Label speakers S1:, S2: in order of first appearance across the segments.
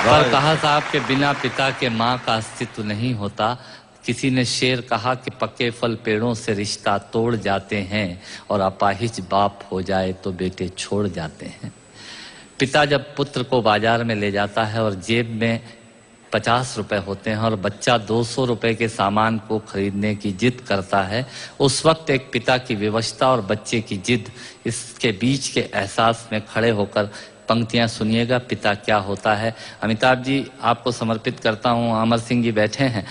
S1: पर कहा साहब के बिना पिता के माँ का अस्तित्व नहीं होता। किसी ने शेर कहा कि पके फल पेड़ों से रिश्ता तोड़ जाते हैं और अपाहिज बाप हो जाए तो बेटे छोड़ जाते हैं। पिता जब पुत्र को बाजार में ले जाता है और जेब में 50 रुपए होते हैं और बच्चा 200 रुपए के सामान को खरीदने की जिद करता है, उस वक्त एक पिता की विवशता और बच्चे की जिद, इसके बीच के एहसास में खड़े होकर पंक्तियां सुनिएगा, पिता क्या होता है। अमिताभ जी आपको समर्पित करता हूं, अमर सिंह जी बैठे हैं।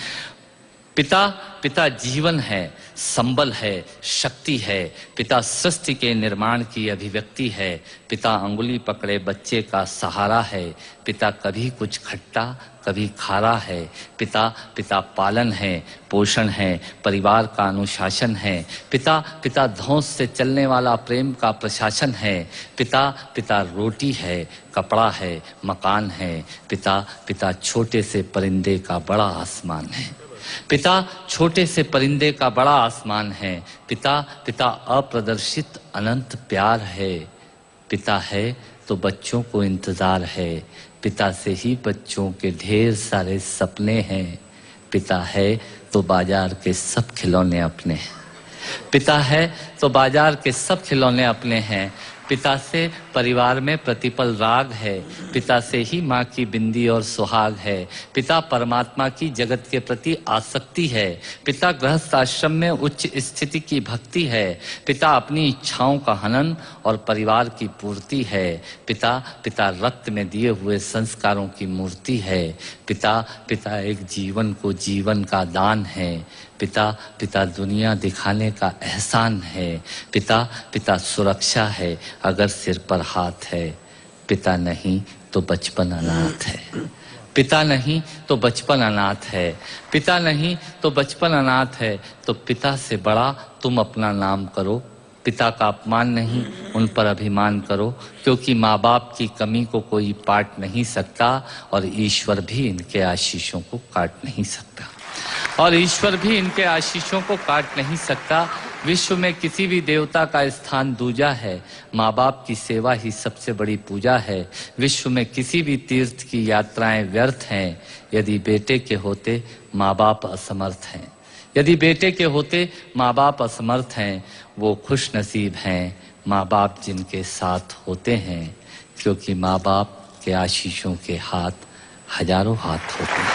S1: पिता जीवन है, संबल है, शक्ति है। पिता सृष्टि के निर्माण की अभिव्यक्ति है। पिता अंगुली पकड़े बच्चे का सहारा है। पिता कभी कुछ खट्टा कभी खारा है। पिता पालन है, पोषण है, परिवार का अनुशासन है। पिता धौंस से चलने वाला प्रेम का प्रशासन है। पिता रोटी है, कपड़ा है, मकान है। पिता छोटे से परिंदे का बड़ा आसमान है। पिता छोटे से परिंदे का बड़ा आसमान है। पिता अप्रदर्शित अनंत प्यार है। पिता है तो बच्चों को इंतजार है। पिता से ही बच्चों के ढेर सारे सपने हैं। पिता है तो बाजार के सब खिलौने अपने हैं। पिता है तो बाजार के सब खिलौने अपने हैं। पिता से परिवार में प्रतिपल राग है। पिता से ही माँ की बिंदी और सुहाग है। पिता परमात्मा की जगत के प्रति आसक्ति है। पिता गृहस्थ आश्रम में उच्च स्थिति की भक्ति है। पिता अपनी इच्छाओं का हनन और परिवार की पूर्ति है। पिता रक्त में दिए हुए संस्कारों की मूर्ति है। पिता एक जीवन को जीवन का दान है। पिता दुनिया दिखाने का एहसान है। पिता सुरक्षा है अगर सिर पर हाथ है। पिता नहीं तो बचपन अनाथ है। पिता नहीं तो बचपन अनाथ है। पिता नहीं तो बचपन अनाथ है। तो पिता से बड़ा तुम अपना नाम करो। पिता का अपमान नहीं, उन पर अभिमान करो, क्योंकि माँ बाप की कमी को कोई पाट नहीं सकता और ईश्वर भी इनके आशीषों को काट नहीं सकता। विश्व में किसी भी देवता का स्थान दूजा है। माँ बाप की सेवा ही सबसे बड़ी पूजा है। विश्व में किसी भी तीर्थ की यात्राएं व्यर्थ हैं यदि बेटे के होते माँ बाप असमर्थ हैं। यदि बेटे के होते माँ बाप असमर्थ हैं, वो खुश नसीब हैं माँ बाप जिनके साथ होते हैं, क्योंकि माँ बाप के आशीषों के हाथ हजारों हाथ होते हैं।